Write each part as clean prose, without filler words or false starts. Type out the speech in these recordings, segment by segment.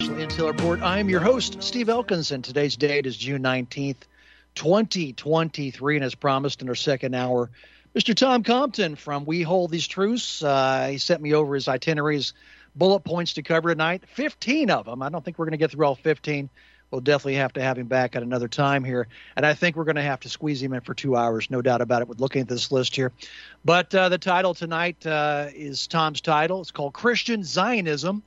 National Intel Report. I'm your host, Steve Elkins, and today's date is June 19th, 2023. And as promised in our second hour, Mr. Tom Compton from We Hold These Truths. He sent me over his itineraries, bullet points to cover tonight, 15 of them. I don't think we're going to get through all 15. We'll definitely have to have him back at another time here. And I think we're going to have to squeeze him in for 2 hours, no doubt about it, with looking at this list here. But the title tonight is Tom's title. It's called Christian Zionism,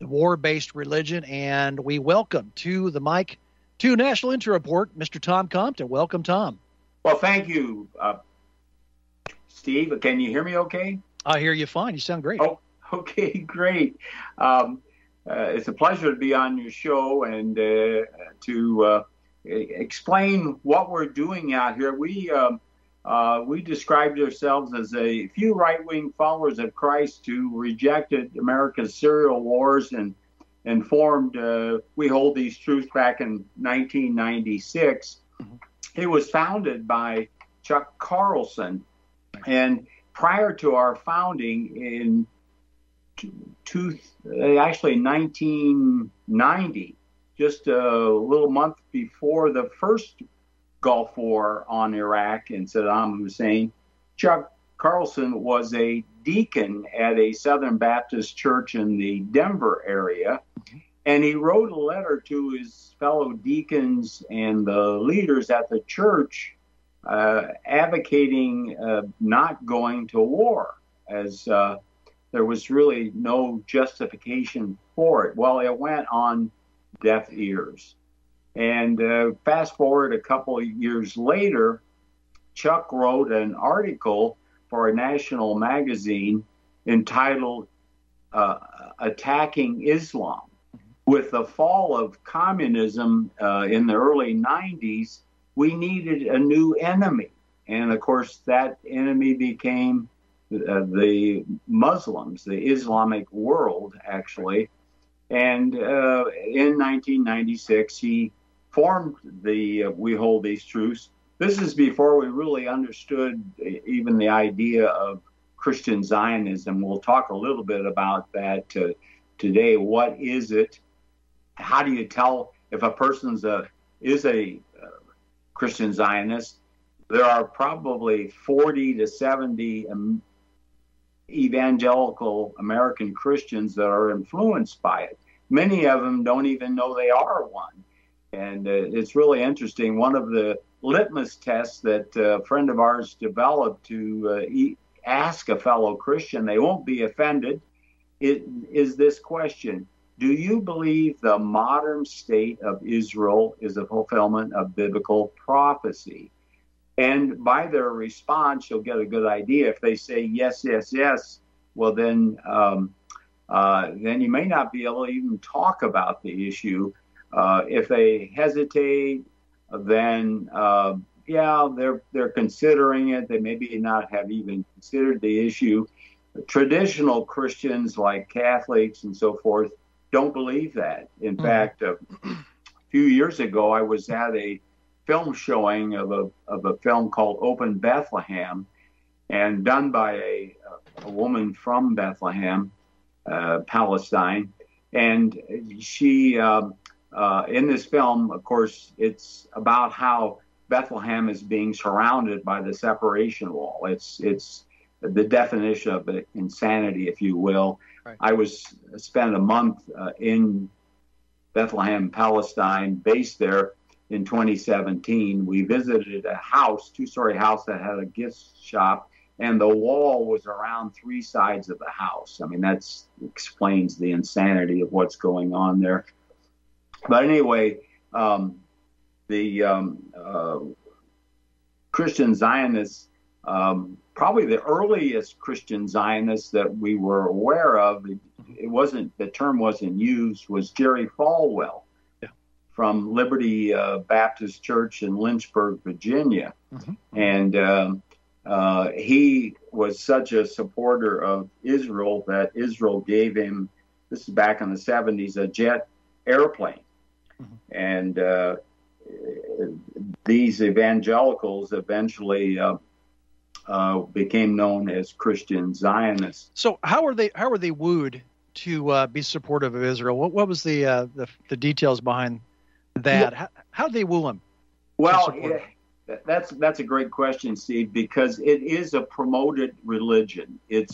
the war-based religion. And we welcome to the mic, to National Intel Report, Mr. Tom Compton. Welcome, Tom. Well, thank you, Steve. Can you hear me okay? I hear you fine. You sound great. Oh, okay, great. It's a pleasure to be on your show and to explain what we're doing out here. We described ourselves as a few right-wing followers of Christ who rejected America's serial wars and formed We Hold These Truths back in 1996. Mm-hmm. It was founded by Chuck Carlson. And prior to our founding in 1990, just a little month before the first Gulf War on Iraq and Saddam Hussein, Chuck Carlson was a deacon at a Southern Baptist church in the Denver area. Mm-hmm. And he wrote a letter to his fellow deacons and the leaders at the church advocating not going to war, as there was really no justification for it. Well, it went on deaf ears. And fast forward a couple of years later, Chuck wrote an article for a national magazine entitled Attacking Islam. With the fall of communism in the early 90s, we needed a new enemy. And of course, that enemy became the Muslims, the Islamic world, actually. And in 1996, he formed the We Hold These Truths. This is before we really understood even the idea of Christian Zionism. We'll talk a little bit about that today. What is it? How do you tell if a person is a Christian Zionist? There are probably 40 to 70 evangelical American Christians that are influenced by it. Many of them don't even know they are one. And it's really interesting. One of the litmus tests that a friend of ours developed to ask a fellow Christian, they won't be offended, is this question: do you believe the modern state of Israel is a fulfillment of biblical prophecy? And by their response, you'll get a good idea. If they say yes, yes, yes, well, then you may not be able to even talk about the issue. If they hesitate, then they're considering it. They maybe not have even considered the issue. Traditional Christians like Catholics and so forth don't believe that. In fact, a few years ago, I was at a film showing of a film called Open Bethlehem, and done by a woman from Bethlehem, Palestine. And she, in this film, of course, it's about how Bethlehem is being surrounded by the separation wall. It's the definition of insanity, if you will. Right. I spent a month in Bethlehem, Palestine, based there in 2017. We visited a house, two-story house that had a gift shop, and the wall was around three sides of the house. I mean, that explains the insanity of what's going on there. But anyway, the Christian Zionists, probably the earliest Christian Zionists that we were aware of, the term wasn't used, was Jerry Falwell from Liberty Baptist Church in Lynchburg, Virginia. Mm-hmm. And he was such a supporter of Israel that Israel gave him, this is back in the 70s, a jet airplane. Mm-hmm. And these evangelicals eventually became known as Christian Zionists. So how are they wooed to be supportive of Israel? What was the details behind that? How did they woo him? Well, that's a great question, Steve, because it is a promoted religion. It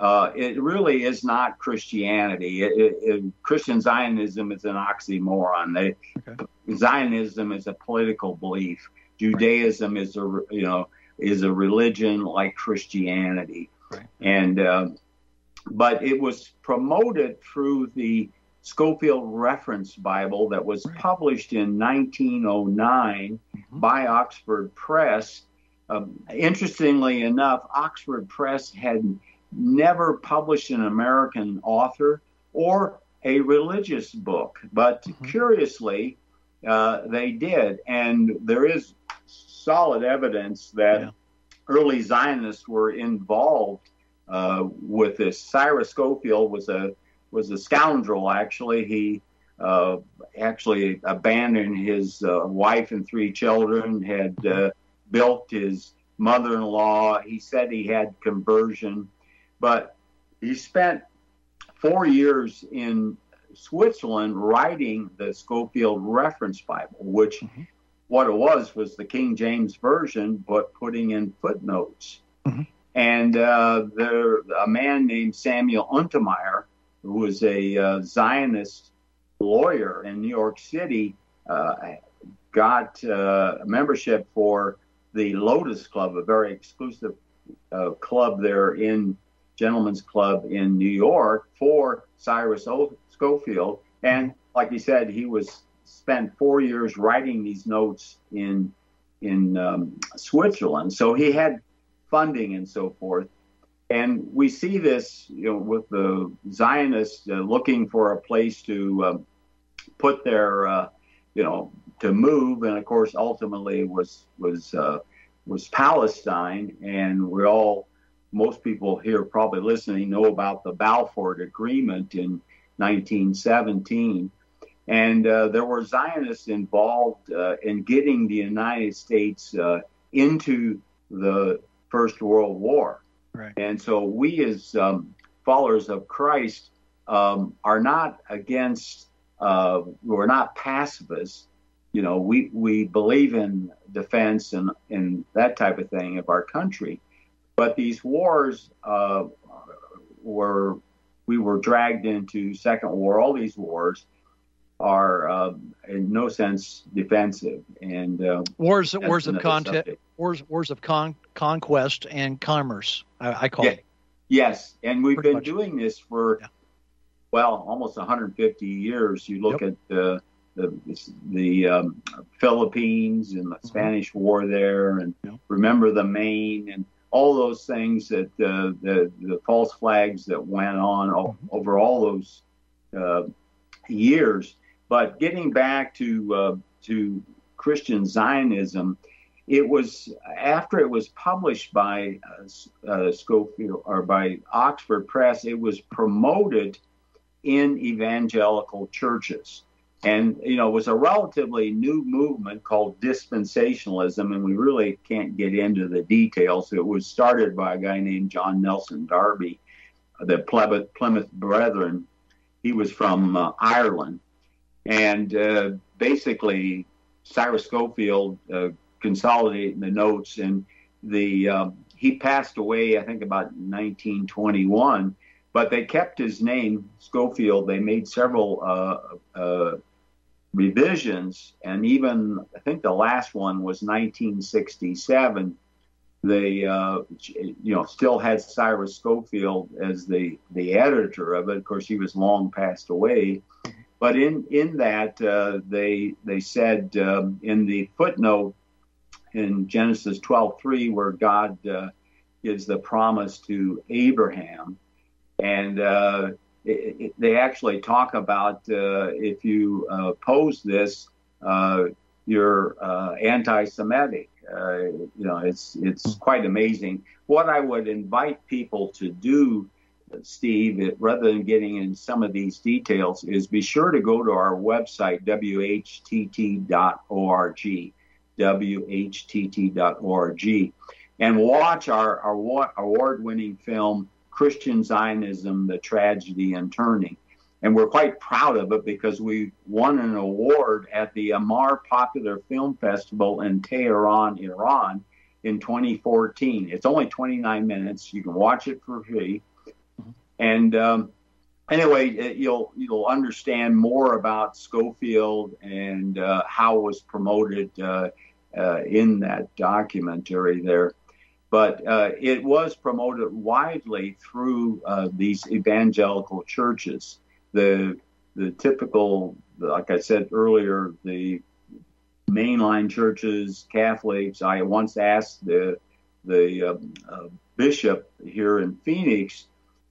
really is not Christianity. Christian Zionism is an oxymoron. Zionism is a political belief. Judaism is a religion like Christianity, but it was promoted through the Scofield Reference Bible that was published in 1909 by Oxford Press. Interestingly enough, Oxford Press had never published an American author or a religious book, but curiously, they did. And there is solid evidence that early Zionists were involved with this. Cyrus Scofield was a scoundrel, actually. He actually abandoned his wife and 3 children, had built his mother-in-law. He said he had conversion, but he spent 4 years in Switzerland writing the Scofield Reference Bible, which what it was the King James Version, but putting in footnotes. And a man named Samuel Untermeyer, who was a Zionist lawyer in New York City, got membership for the Lotus Club, a very exclusive club there Gentleman's Club in New York, for Cyrus Scofield. And like he said, he spent 4 years writing these notes in Switzerland. So he had funding and so forth. And we see this, with the Zionists looking for a place to put their, to move, and of course, ultimately was Palestine. And most people here probably listening know about the Balfour Agreement in 1917. And there were Zionists involved in getting the United States into the First World War. Right. And so we as followers of Christ are not against, we're not pacifists. We believe in defense and that type of thing of our country. But these wars we were dragged into Second War. All these wars are in no sense defensive, and wars of conquest and commerce. I call it. Yes, and we've been doing this for almost 150 years. You look at the Philippines and the Spanish War there, and remember the Maine and all those things that the false flags that went on over all those years. But getting back to Christian Zionism, it was after it was published by Scofield or by Oxford Press, it was promoted in evangelical churches. And, it was a relatively new movement called dispensationalism, and we really can't get into the details. It was started by a guy named John Nelson Darby, the Plymouth Brethren. He was from Ireland. And basically, Cyrus Scofield consolidated the notes, and he passed away, I think, about 1921. But they kept his name, Scofield. They made several revisions, and even I think the last one was 1967. They still had Cyrus Scofield as the editor of it. Of course, he was long passed away. But in that they said in the footnote in Genesis 12:3, where God gives the promise to Abraham, and they actually talk about if you oppose this, you're anti-Semitic. It's quite amazing. What I would invite people to do, Steve, rather than getting in some of these details, is be sure to go to our website, whtt.org, whtt.org, and watch our award-winning film, Christian Zionism, the Tragedy and Turning. And we're quite proud of it because we won an award at the Amar Popular Film Festival in Tehran, Iran in 2014. It's only 29 minutes. You can watch it for free. And anyway, you'll understand more about Schofield and how it was promoted in that documentary there. But it was promoted widely through these evangelical churches. The typical, like I said earlier, the mainline churches, Catholics. I once asked the bishop here in Phoenix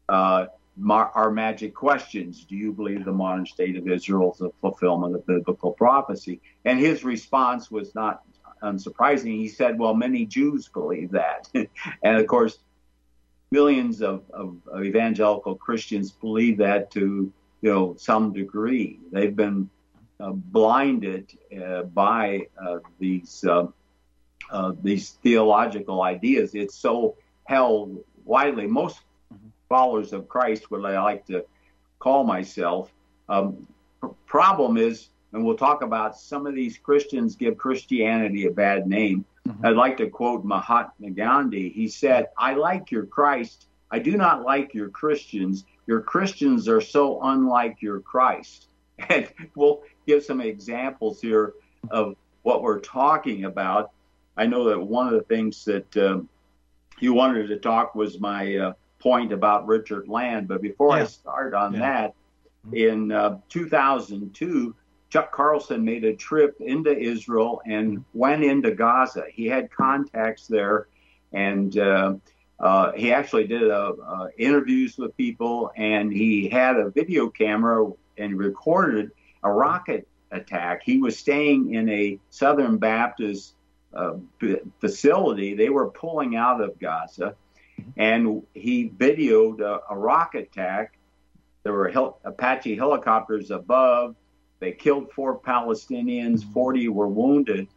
our magic questions. Do you believe the modern state of Israel is a fulfillment of biblical prophecy? And his response was not unsurprising. He said, well, many Jews believe that. And of course, millions of evangelical Christians believe that to some degree. They've been blinded by these theological ideas. It's so held widely. Most followers of Christ, what I like to call myself, problem is, and we'll talk about some of these Christians give Christianity a bad name. I'd like to quote Mahatma Gandhi. He said, I like your Christ. I do not like your Christians. Your Christians are so unlike your Christ. And we'll give some examples here of what we're talking about. I know that one of the things that you wanted to talk was my point about Richard Land. But before I start on that, in 2002, Chuck Carlson made a trip into Israel and went into Gaza. He had contacts there, and he actually did interviews with people, and he had a video camera and recorded a rocket attack. He was staying in a Southern Baptist facility. They were pulling out of Gaza, and he videoed a rocket attack. There were Apache helicopters above. They killed 4 Palestinians, 40 were wounded.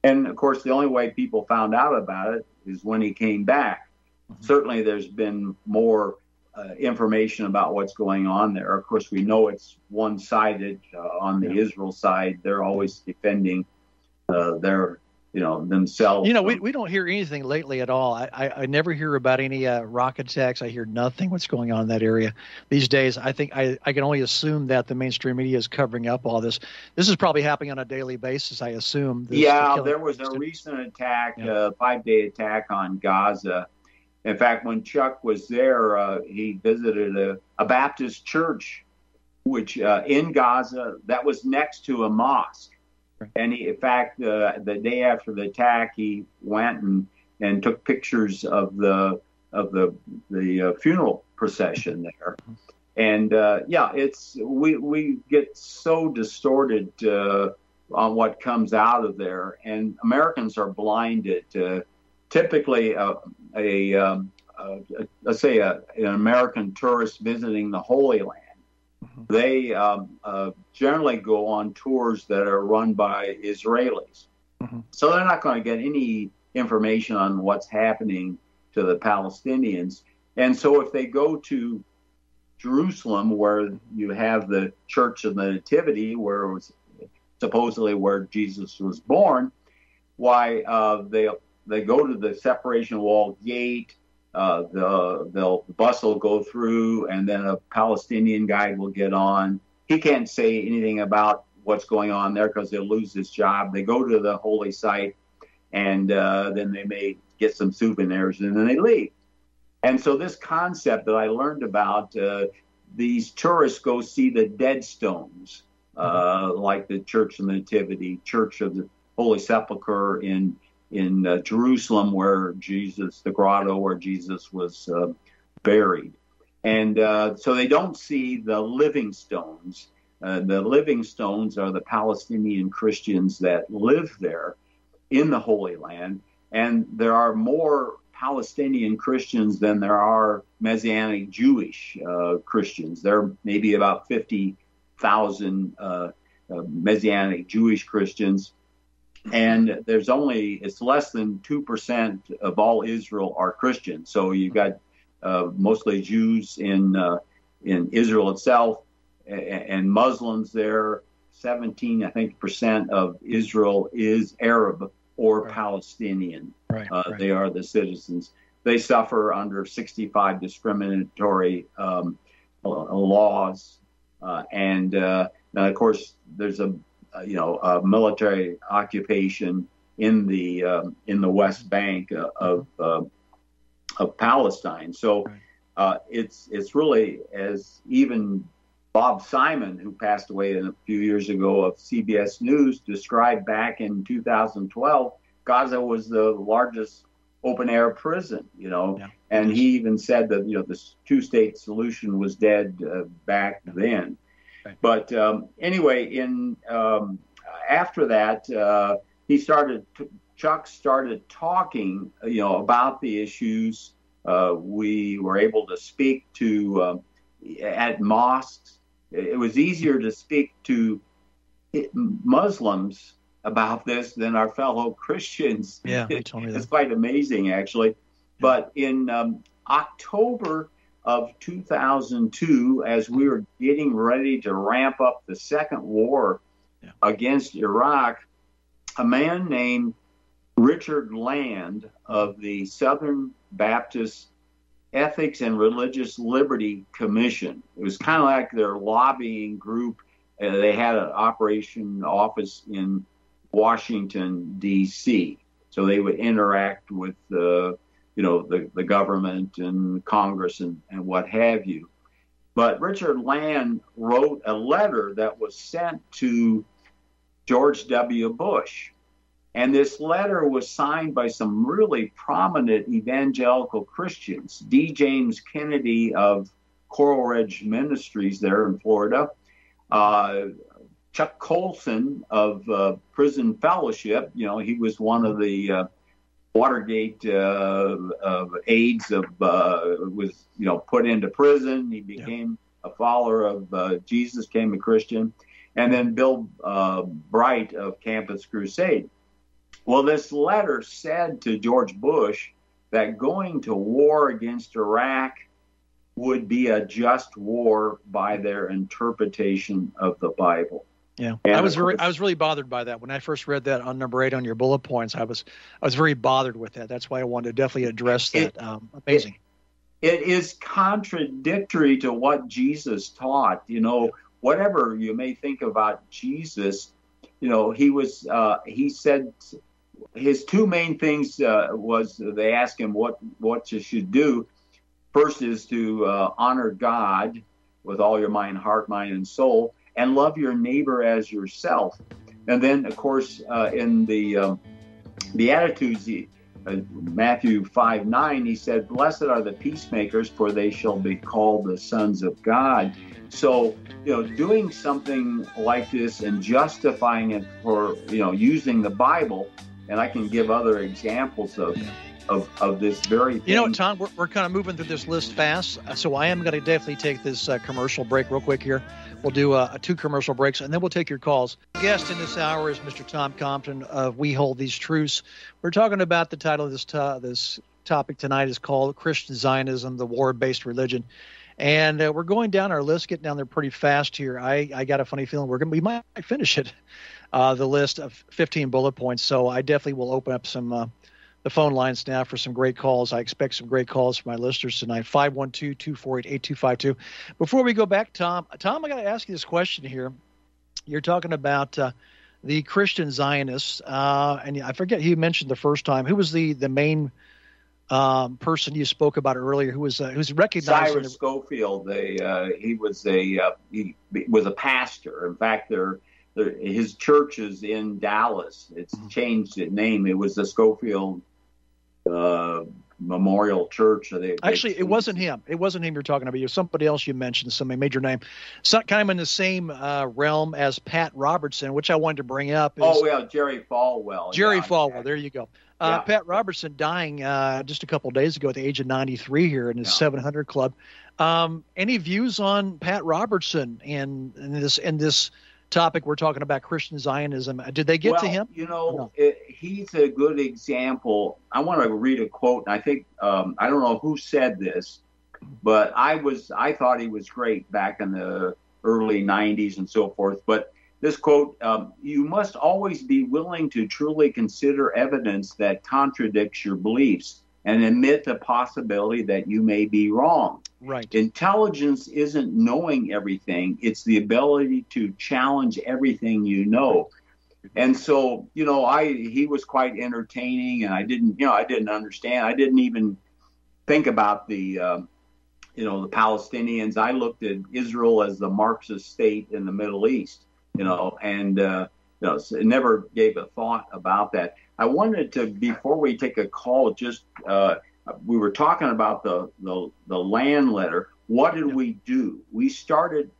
And of course, the only way people found out about it is when he came back. Certainly, there's been more information about what's going on there. Of course, we know it's one-sided on the Israel side. They're always defending themselves. We don't hear anything lately at all. I never hear about any rocket attacks. I hear nothing what's going on in that area these days. I think I can only assume that the mainstream media is covering up all this. This is probably happening on a daily basis, I assume. There was a recent attack, a 5-day attack on Gaza. In fact, when Chuck was there, he visited a Baptist church, which in Gaza, that was next to a mosque. And in fact, the day after the attack, he went and took pictures of the funeral procession there. And we get so distorted on what comes out of there, and Americans are blinded. Typically, let's say an American tourist visiting the Holy Land. They generally go on tours that are run by Israelis. So they're not going to get any information on what's happening to the Palestinians. And so if they go to Jerusalem, where you have the Church of the Nativity, where it was supposedly where Jesus was born, why they go to the separation wall gate. The bus will go through, and then a Palestinian guide will get on. He can't say anything about what's going on there because he'll lose his job. They go to the holy site, and then they may get some souvenirs, and then they leave. And so this concept that I learned about, these tourists go see the dead stones, like the Church of the Nativity, Church of the Holy Sepulchre in Jerusalem, where the grotto where Jesus was buried. And so they don't see the living stones. The living stones are the Palestinian Christians that live there in the Holy Land. And there are more Palestinian Christians than there are Messianic Jewish Christians. There are maybe about 50,000 Messianic Jewish Christians. And it's less than 2% of all Israel are Christians. So you've got mostly Jews in Israel itself, and Muslims there. 17, I think, % of Israel is Arab or Palestinian. They are the citizens. They suffer under 65 discriminatory laws, and of course there's a military occupation in the West Bank of Palestine. So it's really, as even Bob Simon, who passed away a few years ago, of CBS News, described back in 2012, Gaza was the largest open-air prison, and he even said that, the two-state solution was dead back then. But anyway, after that, Chuck started talking, about the issues. We were able to speak to at mosques. It was easier to speak to Muslims about this than our fellow Christians. Yeah, they told me that. It's quite amazing, actually. But in October of 2002, as we were getting ready to ramp up the second war against Iraq, a man named Richard Land of the Southern Baptist Ethics and Religious Liberty Commission. It was kind of like their lobbying group. They had an operation office in Washington, D.C., so they would interact with the government and Congress and what have you. But Richard Land wrote a letter that was sent to George W. Bush. And this letter was signed by some really prominent evangelical Christians. D. James Kennedy of Coral Ridge Ministries there in Florida, Chuck Colson of Prison Fellowship. He was one of the Watergate aides was put into prison. He became a follower of Jesus, became a Christian. And then Bill Bright of Campus Crusade. Well, this letter said to George Bush that going to war against Iraq would be a just war by their interpretation of the Bible. Yeah, and I was really bothered by that when I first read that on number 8 on your bullet points. I was very bothered with that. That's why I wanted to definitely address that. Amazing. It is contradictory to what Jesus taught. Whatever you may think about Jesus, he said his two main things was they asked him what you should do. First is to honor God with all your mind, heart, mind, and soul, and love your neighbor as yourself. And then, of course, in the Beatitudes, Matthew 5:9, he said, "Blessed are the peacemakers, for they shall be called the sons of God." So, doing something like this and justifying it for, using the Bible, and I can give other examples of this very thing. Tom, we're kind of moving through this list fast, so I am going to definitely take this commercial break real quick here. We'll do 2 commercial breaks, and then we'll take your calls. The guest in this hour is Mr. Tom Compton of We Hold These Truths. We're talking about the title of this topic tonight is called Christian Zionism, the War-Based Religion. And we're going down our list, getting down there pretty fast here. I got a funny feeling we might finish it, the list of 15 bullet points. So I definitely will open up some the phone lines now for some great calls. I expect some great calls from my listeners tonight, 512-248-8252. Before we go back, Tom, I got to ask you this question here. You're talking about the Christian Zionists, and I forget who you mentioned the first time. Who was the main person you spoke about earlier? Who's recognized? Cyrus Schofield. He was a pastor. In fact, his church is in Dallas. It's changed its name. It was the Schofield Memorial Church. Actually, it wasn't him. It wasn't him you're talking about. It was somebody else you mentioned, some major name. So, kind of in the same realm as Pat Robertson, which I wanted to bring up. Jerry Falwell. Jerry Falwell. There you go. Pat Robertson dying just a couple of days ago at the age of 93 here in his 700 Club. Any views on Pat Robertson and this topic we're talking about, Christian Zionism? Did they get to him? He's a good example. I want to read a quote, and I think I don't know who said this, But I thought he was great back in the early 90s and so forth. But this quote, you must always be willing to truly consider evidence that contradicts your beliefs and admit the possibility that you may be wrong. Right. Intelligence isn't knowing everything. It's the ability to challenge everything you know. And so, he was quite entertaining, and I didn't understand. I didn't even think about the Palestinians. I looked at Israel as the Marxist state in the Middle East, and so never gave a thought about that. I wanted to, before we take a call, just we were talking about the land letter. What did we do?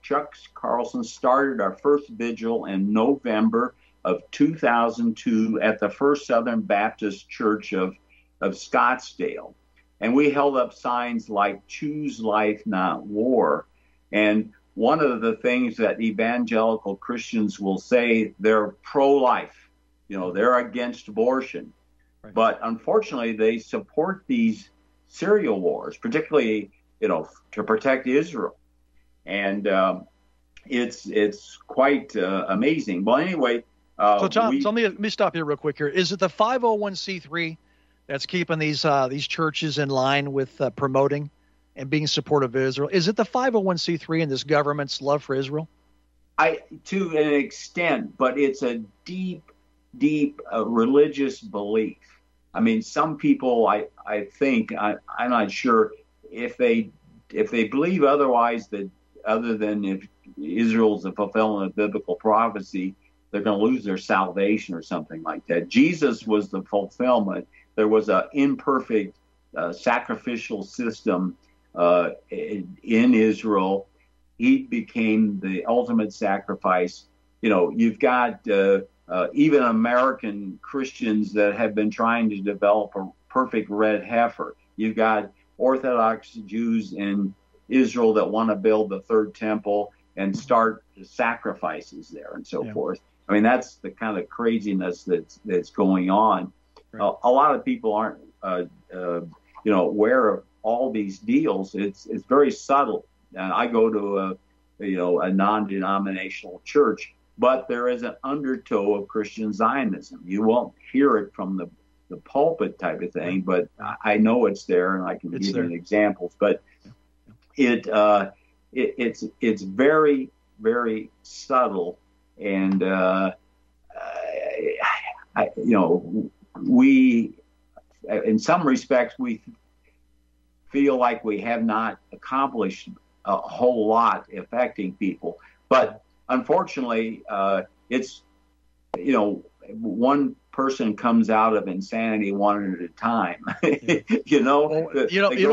Chuck Carlson started our first vigil in November of 2002 at the First Southern Baptist Church of Scottsdale. And we held up signs like "Choose Life, Not War." And one of the things that evangelical Christians will say, they're pro-life. They're against abortion. Right. But unfortunately, they support these serial wars, particularly, to protect Israel. And it's quite amazing. Well, anyway. So, Tom, let me stop you real quick here. Is it the 501c3 that's keeping these churches in line with promoting and being supportive of Israel? Is it the 501c3 and this government's love for Israel? To an extent, but it's a deep religious belief. I mean, some people, I think, I'm not sure if they believe otherwise, that other than if Israel's the fulfillment of biblical prophecy, they're going to lose their salvation or something like that. Jesus was the fulfillment. There was an imperfect sacrificial system in Israel. He became the ultimate sacrifice. You've got even American Christians that have been trying to develop a perfect red heifer. You've got Orthodox Jews in Israel that want to build the third temple and start the there and so forth. I mean, that's the kind of craziness that's going on. Right. A lot of people aren't, aware of all these deals. It's very subtle. I go to a non-denominational church, but there is an undertow of Christian Zionism. You won't hear it from the pulpit type of thing, but I know it's there, and I can give you examples. But it's very, very subtle, and we, in some respects, we feel like we have not accomplished a whole lot affecting people. But unfortunately, it's, one person comes out of insanity one at a time. You don't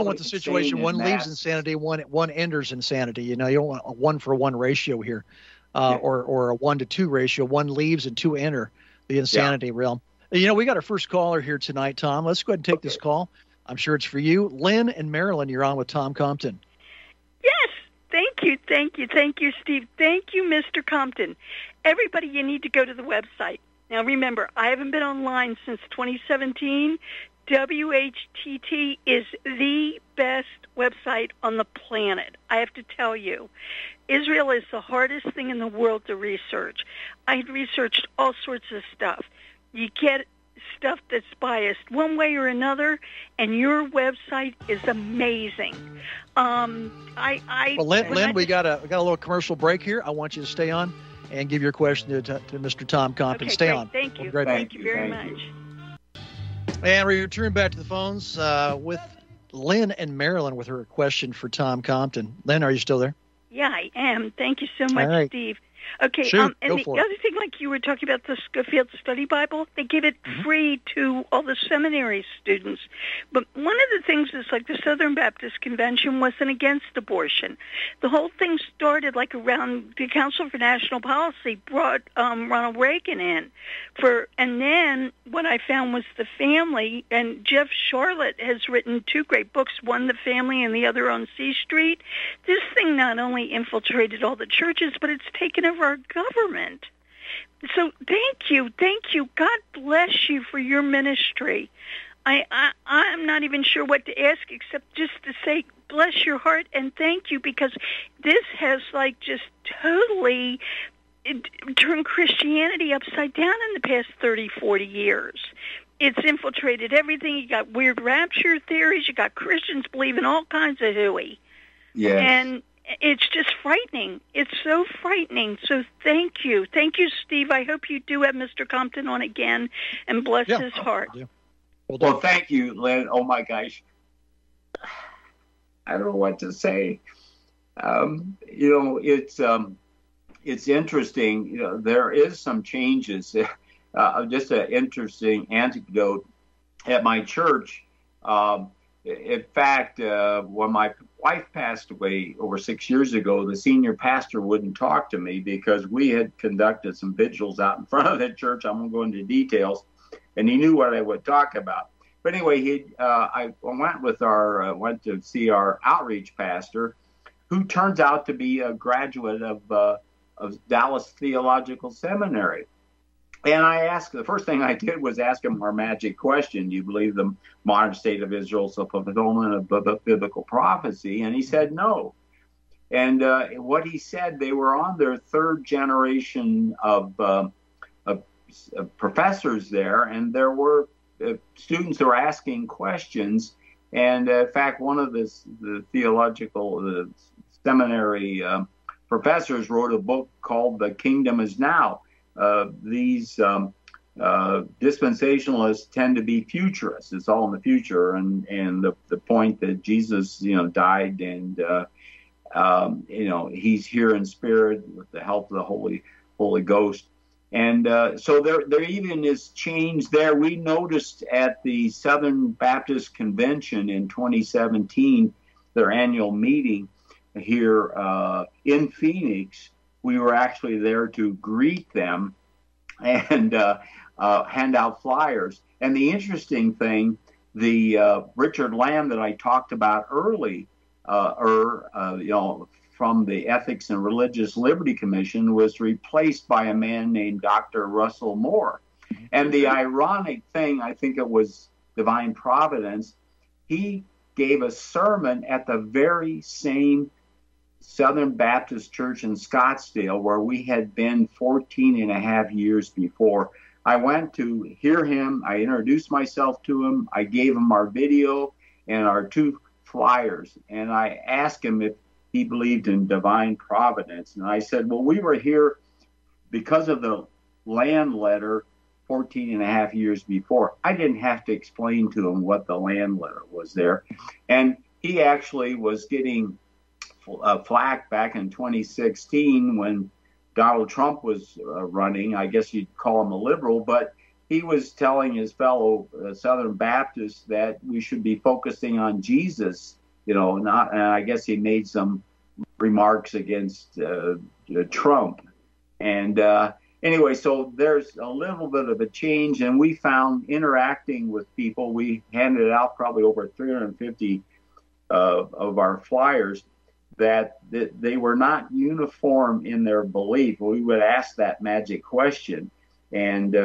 want the situation one leaves insanity, one enters insanity. You don't want a 1-for-1 ratio here, or a 1-to-2 ratio. One leaves and two enter the insanity realm. We got our first caller here tonight, Tom. Let's go ahead and take this call. I'm sure it's for you. Lynn and Maryland, you're on with Tom Compton. Yes. Thank you, Steve. Thank you, Mr. Compton. Everybody, you need to go to the website. Now, remember, I haven't been online since 2017. WHTT is the best website on the planet. I have to tell you. Israel is the hardest thing in the world to research. I researched all sorts of stuff. You get stuff that's biased one way or another, and your website is amazing. Lynn, we got a little commercial break here. I want you to stay on and give your question to Mr. Tom Compton. Okay, stay great. on. Thank you. Thank you very much. And we return back to the phones with Lynn and Maryland with her question for Tom Compton. Lynn, are you still there? Yeah, I am. Thank you so much, right. Steve. Okay, Shoot, and the other thing, like you were talking about the Scofield Study Bible, they give it free to all the seminary students. But one of the things is, like, the Southern Baptist Convention wasn't against abortion. The whole thing started like around the Council for National Policy brought Ronald Reagan in and then what I found was the family, and Jeff Charlotte has written 2 great books, one The Family and the other On C Street. This thing not only infiltrated all the churches, but it's taken over our government. So thank you. God bless you for your ministry. I'm not even sure what to ask except just to say bless your heart, and thank you, because this has just totally turned Christianity upside down in the past 30, 40 years. It's infiltrated everything. You got weird rapture theories. You got Christians believing all kinds of hooey. Yes. And it's just frightening. It's so frightening. So thank you. Thank you, Steve. I hope you do have Mr. Compton on again, and bless his heart. Well, thank you, Lynn. Oh, my gosh. I don't know what to say. It's interesting. There is some changes. Just an interesting anecdote at my church. In fact, when my wife passed away over 6 years ago, the senior pastor wouldn't talk to me because we had conducted some vigils out in front of the church. I won't go into details, and he knew what I would talk about. But anyway, I went to see our outreach pastor, who turns out to be a graduate of Dallas Theological Seminary. And the first thing I did was ask him our magic question: do you believe the modern state of Israel is a fulfillment of biblical prophecy? And he said no. And what he said, they were on their third generation of professors there, and there were students who were asking questions. And in fact, one of the theological seminary professors wrote a book called "The Kingdom Is Now." These dispensationalists tend to be futurists. It's all in the future, and the point that Jesus, died, and he's here in spirit with the help of the Holy Ghost. And so there even is change there. We noticed at the Southern Baptist Convention in 2017, their annual meeting here in Phoenix. We were actually there to greet them and hand out flyers. And the interesting thing, the Richard Lamb that I talked about early, from the Ethics and Religious Liberty Commission, was replaced by a man named Dr. Russell Moore. And the ironic thing, I think it was divine providence, he gave a sermon at the very same Southern Baptist Church in Scottsdale where we had been 14 and a half years before. I went to hear him. I introduced myself to him. I gave him our video and our 2 flyers. And I asked him if he believed in divine providence. And I said, well, we were here because of the land letter 14 and a half years before. I didn't have to explain to him what the land letter was there. And he actually was getting flack back in 2016 when Donald Trump was running. I guess you'd call him a liberal, but he was telling his fellow Southern Baptists that we should be focusing on Jesus, not. And I guess he made some remarks against Trump. And anyway, so there's a little bit of a change, and we found interacting with people. We handed out probably over 350 of our flyers. That they were not uniform in their belief. We would ask that magic question and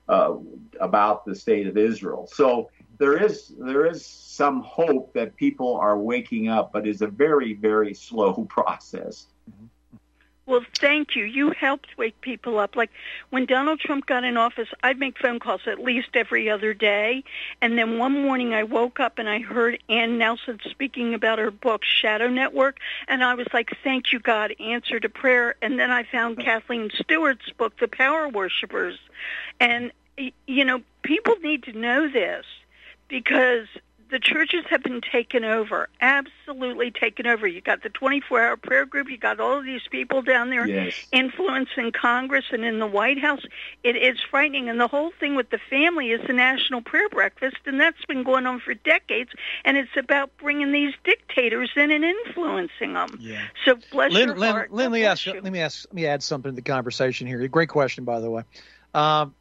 about the state of Israel. So there is some hope that people are waking up, but it's a very, very slow process. Well, thank you. You helped wake people up. Like when Donald Trump got in office, I'd make phone calls at least every other day. And then one morning I woke up and I heard Ann Nelson speaking about her book, Shadow Network. And I was like, thank you, God, answer to prayer. And then I found Kathleen Stewart's book, The Power Worshippers. And, people need to know this because the churches have been taken over, absolutely taken over. You got the 24-hour prayer group. You got all of these people down there influencing Congress and in the White House. It is frightening. And the whole thing with the family is the National Prayer Breakfast, and that's been going on for decades. And it's about bringing these dictators in and influencing them. Yeah. So bless your heart. Let me add something to the conversation here. Great question, by the way.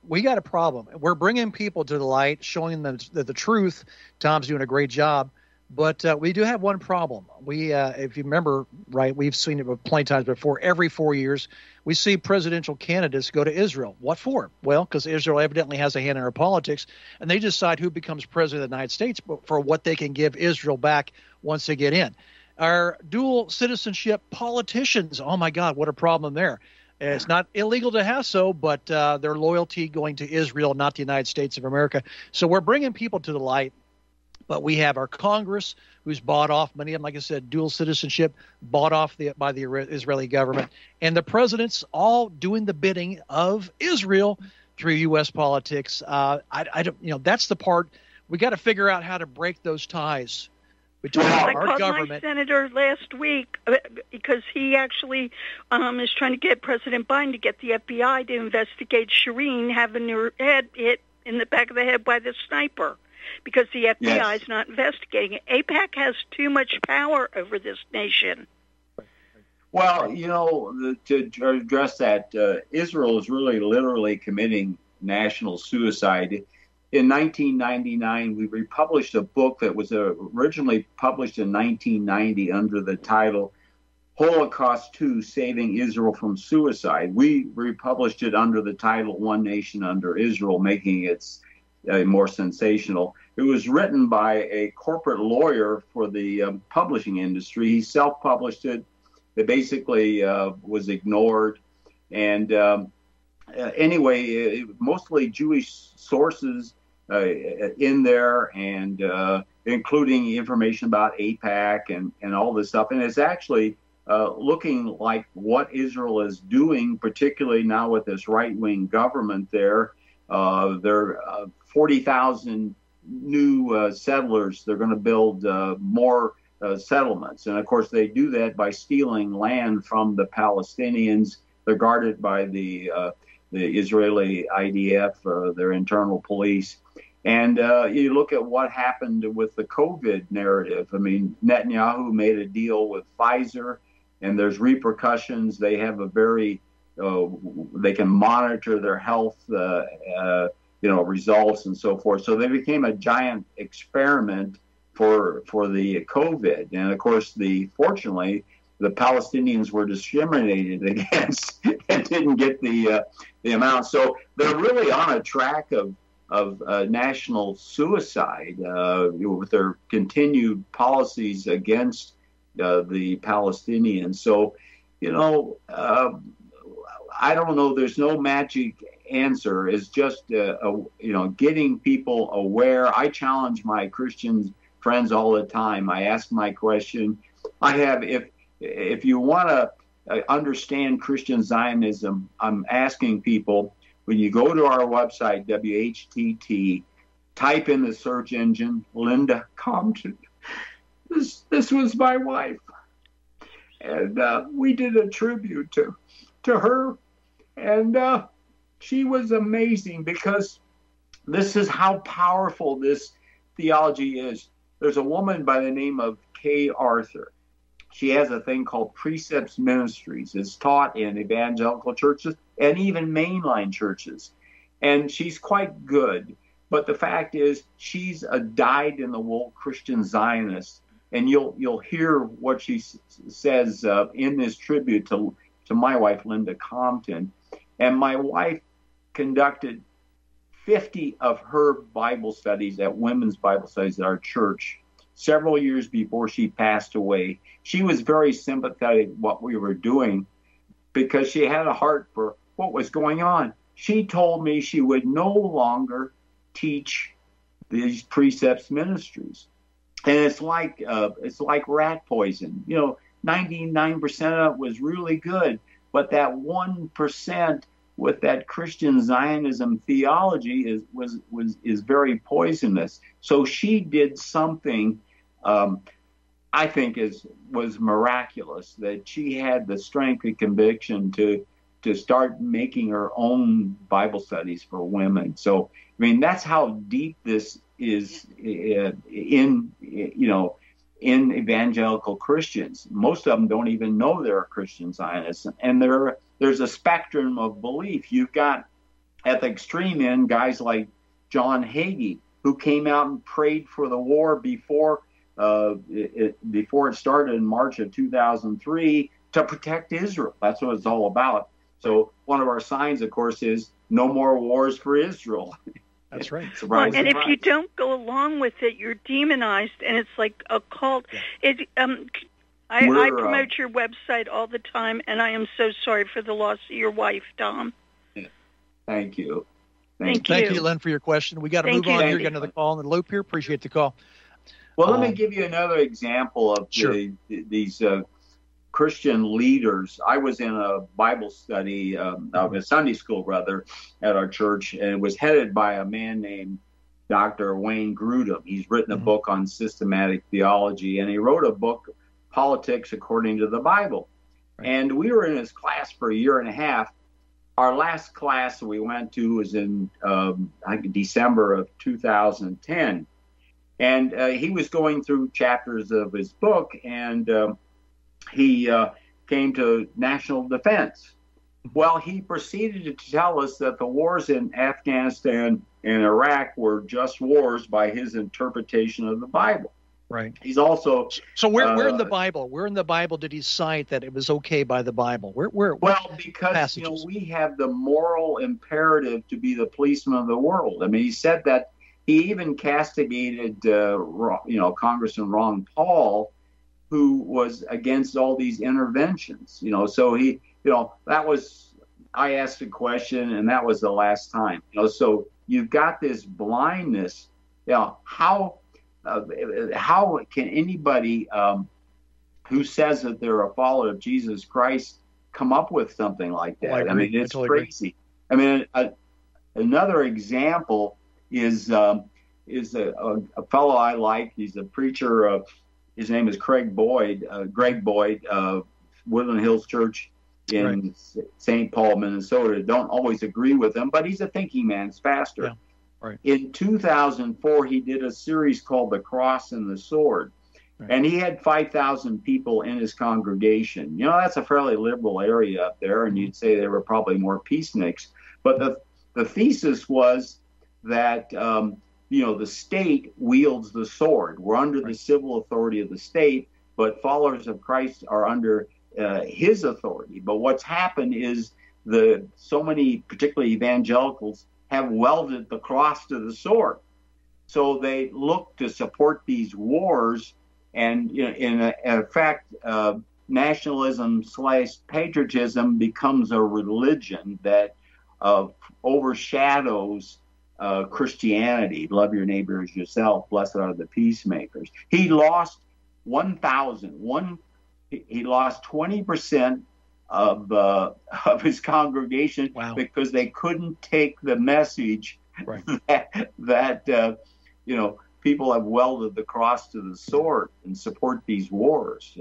We got a problem. We're bringing people to the light, showing them the truth. Tom's doing a great job, but we do have one problem. We, if you remember, right, we've seen it plenty of times before. Every 4 years, we see presidential candidates go to Israel. What for? Well, because Israel evidently has a hand in our politics, and they decide who becomes president of the United States for what they can give Israel back once they get in. Our dual citizenship politicians, oh my God, what a problem there. It's not illegal to have so, but their loyalty going to Israel, not the United States of America. So we're bringing people to the light. But we have our Congress, who's bought off, many of them, like I said, dual citizenship, bought off by the Israeli government, and the presidents all doing the bidding of Israel through U.S. politics. I don't, that's the part we got to figure out how to break those ties between our government. I called my senator last week because he actually is trying to get President Biden to get the FBI to investigate Shireen having her head hit in the back of the head by the sniper. Because the FBI is not investigating it. AIPAC has too much power over this nation. Well, to address that, Israel is really literally committing national suicide. In 1999, we republished a book that was originally published in 1990 under the title Holocaust II, Saving Israel from Suicide. We republished it under the title One Nation Under Israel, making it more sensational. It was written by a corporate lawyer for the publishing industry. He self-published it. It basically was ignored. And anyway, mostly Jewish sources in there, and including information about AIPAC and all this stuff. And it's actually looking like what Israel is doing, particularly now with this right-wing government there. They're 40,000 new settlers. They're going to build more settlements. And, of course, they do that by stealing land from the Palestinians. They're guarded by the Israeli IDF, their internal police. And you look at what happened with the COVID narrative. I mean, Netanyahu made a deal with Pfizer, and there's repercussions. They have a very they can monitor their health, results and so forth. So they became a giant experiment for the COVID. And of course, fortunately, the Palestinians were discriminated against and didn't get the amount. So they're really on a track of national suicide with their continued policies against the Palestinians. So, I don't know. There's no magic answer. It's just, getting people aware. I challenge my Christian friends all the time. I ask my question. I have, if you want to understand Christian Zionism, I'm asking people, when you go to our website, WHTT, type in the search engine, Linda Compton. This was my wife. And we did a tribute to her. And she was amazing, because this is how powerful this theology is. There's a woman by the name of Kay Arthur. She has a thing called Precepts Ministries. It's taught in evangelical churches and even mainline churches. And she's quite good. But the fact is, she's a dyed-in-the-wool Christian Zionist. And you'll hear what she says in this tribute to my wife, Linda Compton. And my wife conducted 50 of her Bible studies at women's Bible studies at our church several years before she passed away. She was very sympathetic what we were doing, because she had a heart for what was going on. She told me she would no longer teach these Precepts Ministries. And it's like rat poison. 99% of it was really good, but that 1% with that Christian Zionism theology is very poisonous. So she did something I think was miraculous, that she had the strength and conviction to start making her own Bible studies for women. So, I mean, that's how deep this is in evangelical Christians. Most of them don't even know they're a Christian Zionist. And there's a spectrum of belief. You've got, at the extreme end, guys like John Hagee, who came out and prayed for the war before it started in March of 2003 to protect Israel. That's what it's all about. So one of our signs, of course, is no more wars for Israel. That's right. Surprise, and surprise. if you don't go along with it, you're demonized, and it's like a cult. Yeah. I promote your website all the time, and I am so sorry for the loss of your wife, Tom. Yeah. Thank you. Thank you. Thank you, Len, for your question. We got to move on here. Get another call in the loop here. Appreciate the call. Well, let me give you another example of these Christian leaders. I was in a Bible study, a Sunday school, rather, at our church, and it was headed by a man named Dr. Wayne Grudem. He's written a book on systematic theology, and he wrote a book, Politics According to the Bible. Right. And we were in his class for a year and a half. Our last class we went to was in December of 2010. And he was going through chapters of his book, and he came to national defense. Well, he proceeded to tell us that the wars in Afghanistan and Iraq were just wars by his interpretation of the Bible. Right. He's also where in the Bible? Where in the Bible did he cite that it was okay by the Bible? Where? Well, because we have the moral imperative to be the policeman of the world. I mean, he said that. He even castigated, Congressman Ron Paul, who was against all these interventions. So he, that was. I asked a question, and that was the last time. So you've got this blindness. How can anybody who says that they're a follower of Jesus Christ come up with something like that? Well, I mean, it's crazy. I mean, another example is a fellow I like. He's a preacher. His name is Greg Boyd, Woodland Hills Church in St. Paul, Minnesota. Don't always agree with him, but he's a thinking man's pastor. Yeah. Right. In 2004, he did a series called The Cross and the Sword. Right. And he had 5,000 people in his congregation. That's a fairly liberal area up there, and you'd say they were probably more peaceniks. But the thesis was that, the state wields the sword. We're under the civil authority of the state, but followers of Christ are under his authority. But what's happened is so many, particularly evangelicals, have welded the cross to the sword. So they look to support these wars, and in effect, nationalism/patriotism becomes a religion that overshadows Christianity. Love your neighbor as yourself. Blessed are the peacemakers. He lost 1,000. He lost 20% of his congregation because they couldn't take the message that people have welded the cross to the sword and support these wars.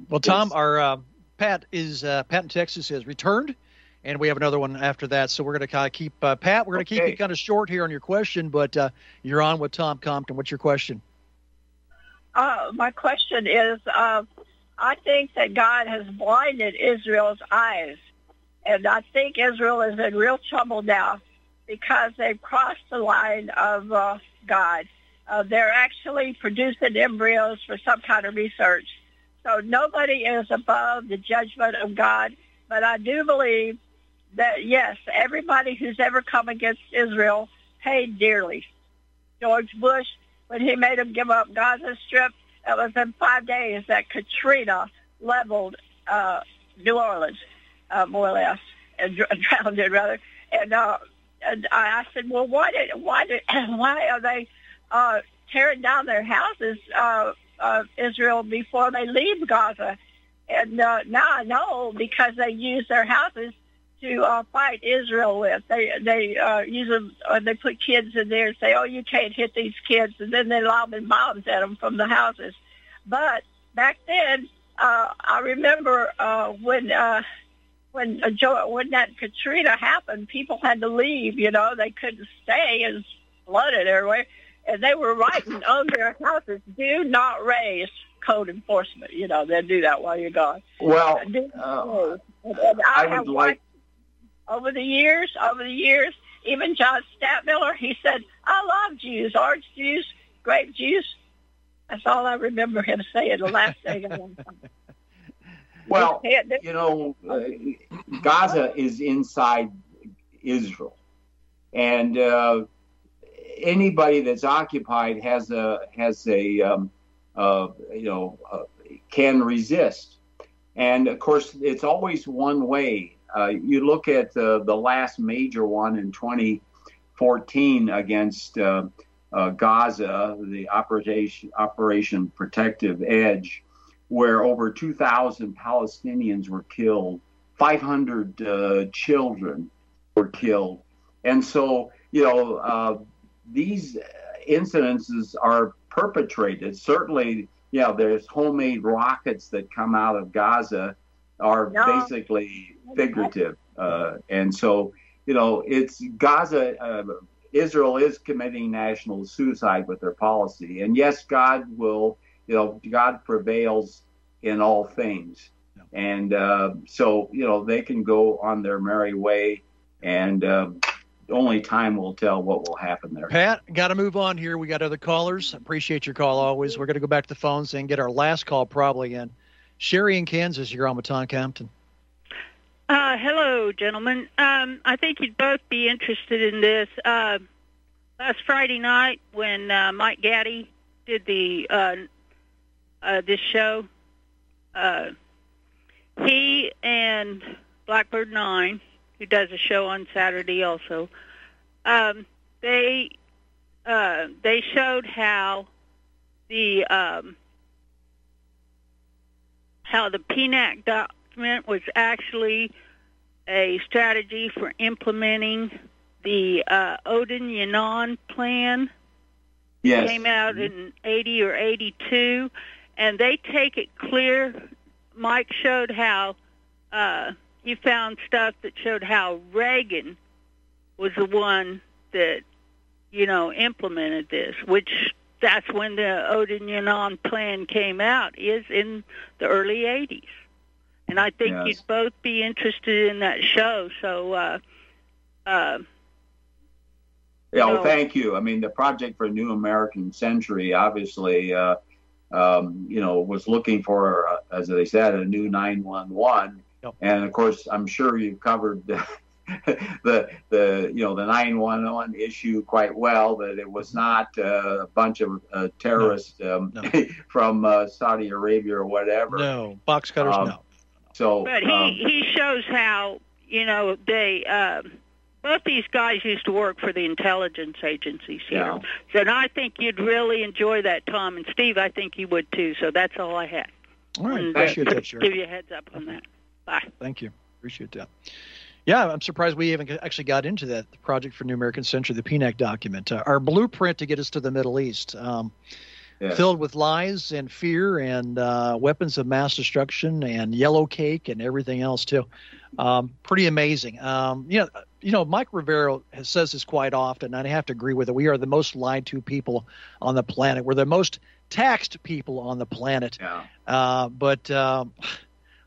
Well, Tom, our Pat in Texas has returned. And we have another one after that. So we're going to kind of keep, Pat, we're going to keep it kind of short here on your question, but you're on with Tom Compton. What's your question? My question is, I think that God has blinded Israel's eyes. And I think Israel is in real trouble now because they've crossed the line of God. They're actually producing embryos for some kind of research. So nobody is above the judgment of God. But I do believe that, yes, everybody who's ever come against Israel paid dearly. George Bush, when he made them give up Gaza Strip, it was in 5 days that Katrina leveled New Orleans, more or less, and drowned it, rather. And I said, well, why are they tearing down their houses, Israel, before they leave Gaza? And now I know, because they use their houses to fight Israel with. They use them. They put kids in there and say, "Oh, you can't hit these kids," and then they lob bombs at them from the houses. But back then, I remember when that Katrina happened, people had to leave. They couldn't stay, and flooded everywhere, and they were writing on their houses, "Do not raise." Code enforcement, they'll do that while you're gone. Well, and I would like over the years, even John Stadtmiller, he said, "I love Jews, orange Jews, grape Jews." That's all I remember him saying the last thing. Well, Gaza is inside Israel, and anybody that's occupied can resist. And of course, it's always one way. You look at the last major one in 2014 against Gaza, the Operation Protective Edge, where over 2,000 Palestinians were killed, 500 children were killed. And so, these incidences are perpetrated. Certainly, there's homemade rockets that come out of Gaza are basically figurative. And so, it's Gaza. Israel is committing national suicide with their policy. And yes, God prevails in all things. And so, they can go on their merry way, and only time will tell what will happen there. Pat, got to move on here. We got other callers. Appreciate your call always. We're going to go back to the phones and get our last call probably in. Sherry in Kansas, you're on with Tom Compton. Hello, gentlemen. I think you'd both be interested in this. Last Friday night when Mike Gaddy did the this show, he and Blackbird 9, who does a show on Saturday also, they showed how the PNAC document was actually a strategy for implementing the Odin-Yanon plan. Yes. It came out in 80 or 82, and they take it clear. Mike showed how he found stuff that showed how Reagan was the one that, implemented this, which that's when the Odin-Yanon plan came out, is in the early 80s. And I think you'd both be interested in that show. So, thank you. I mean, the Project for a New American Century obviously, was looking for, as they said, a new 911. Yep. And of course, I'm sure you've covered the 911 issue quite well. That it was not a bunch of terrorists from Saudi Arabia or whatever. No, box cutters. No. So, but he shows how they both these guys used to work for the intelligence agencies here. Yeah. So I think you'd really enjoy that, Tom, and Steve. I think you would too. So that's all I had. All right, appreciate that, Sherry. Give you a heads up on that. Bye. Thank you. Appreciate that. Yeah, I'm surprised we haven't actually got into that, the Project for New American Century, the PNAC document, our blueprint to get us to the Middle East, filled with lies and fear and weapons of mass destruction and yellow cake and everything else too. Pretty amazing. Mike Rivero says this quite often, and I have to agree with it. We are the most lied to people on the planet. We're the most taxed people on the planet. Yeah. But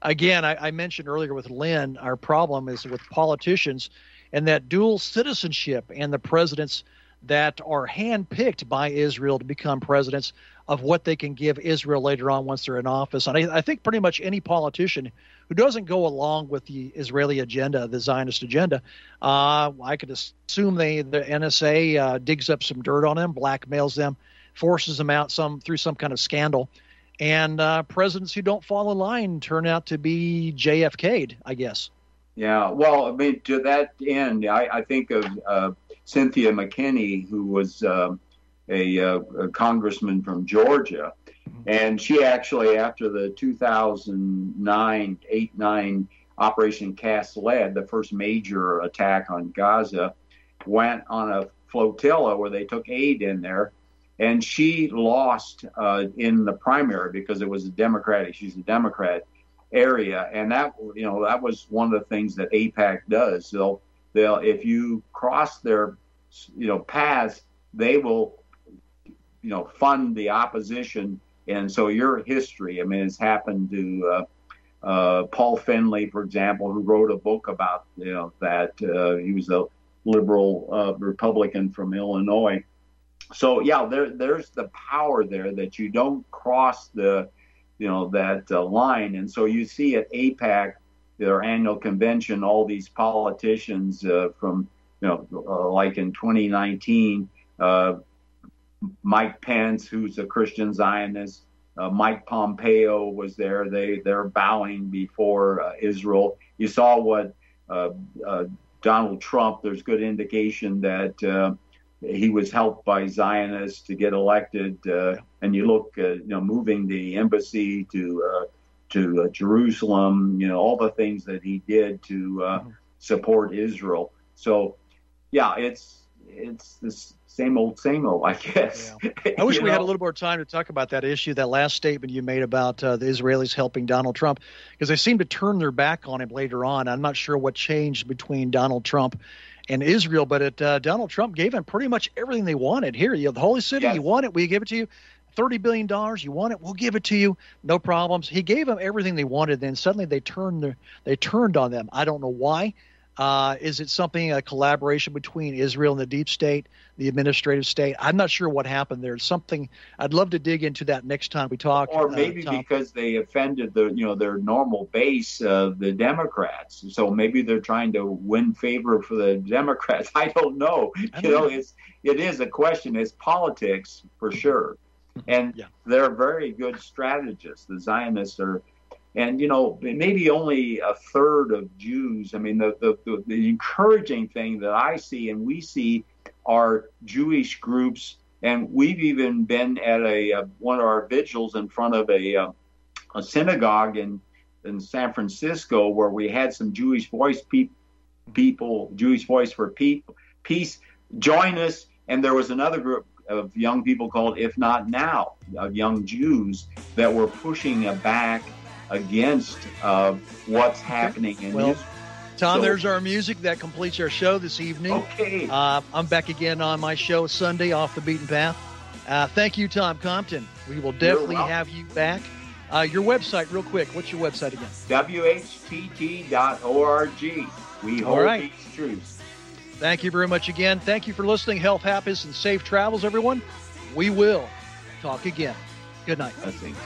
again, I mentioned earlier with Lynn, our problem is with politicians and that dual citizenship and the presidents that are handpicked by Israel to become presidents of what they can give Israel later on once they're in office. And I think pretty much any politician who doesn't go along with the Israeli agenda, the Zionist agenda, I could assume the NSA digs up some dirt on them, blackmails them, forces them out through some kind of scandal. And presidents who don't fall in line turn out to be JFK'd, I guess. Yeah, well, I mean, to that end, I think of Cynthia McKinney, who was a congressman from Georgia. And she actually, after the 2008-9 Operation Cast Lead, the first major attack on Gaza, went on a flotilla where they took aid in there. And she lost in the primary because it was she's a Democrat area. And that was one of the things that AIPAC does. They'll if you cross their, paths, they will, fund the opposition. And so your history, I mean, it's happened to Paul Finley, for example, who wrote a book about, that he was a liberal Republican from Illinois. So, yeah, there's the power there that you don't cross that line. And so you see at AIPAC, their annual convention, all these politicians from, like in 2019, Mike Pence, who's a Christian Zionist. Mike Pompeo was there. They're bowing before Israel. You saw what Donald Trump. There's good indication that he was helped by Zionists to get elected. And you look, moving the embassy to Jerusalem. All the things that he did to support Israel. So, yeah, it's this same old, I guess. Yeah. I wish we had a little more time to talk about that issue, that last statement you made about the Israelis helping Donald Trump, because they seem to turn their back on him later on. I'm not sure what changed between Donald Trump and Israel, but Donald Trump gave him pretty much everything they wanted. Here, you have the holy city, yes. You want it, we give it to you. $30 billion, you want it, we'll give it to you, no problems. He gave them everything they wanted, then suddenly they turned on them. I don't know why. Is it a collaboration between Israel and the deep state, the administrative state? I'm not sure what happened there. It's something I'd love to dig into that next time we talk. Or maybe because they offended their normal base, the Democrats. So maybe they're trying to win favor for the Democrats. I don't know. It is a question. It's politics for sure. And they're very good strategists. The Zionists are. And, maybe only a third of Jews. I mean, the encouraging thing that I see and we see are Jewish groups. And we've even been at one of our vigils in front of a synagogue in San Francisco where we had some Jewish Voice people, Jewish Voice for Peace, join us. And there was another group of young people called If Not Now, of young Jews that were pushing back against what's happening in Israel. Tom, there's our music that completes our show this evening. Okay. I'm back again on my show Sunday, Off the Beaten Path. Thank you, Tom Compton. We will definitely have you back. Your website, real quick. What's your website again? WHTT.org. We hold these truths. Thank you very much again. Thank you for listening. Health, happiness, and safe travels, everyone. We will talk again. Good night. Blessings.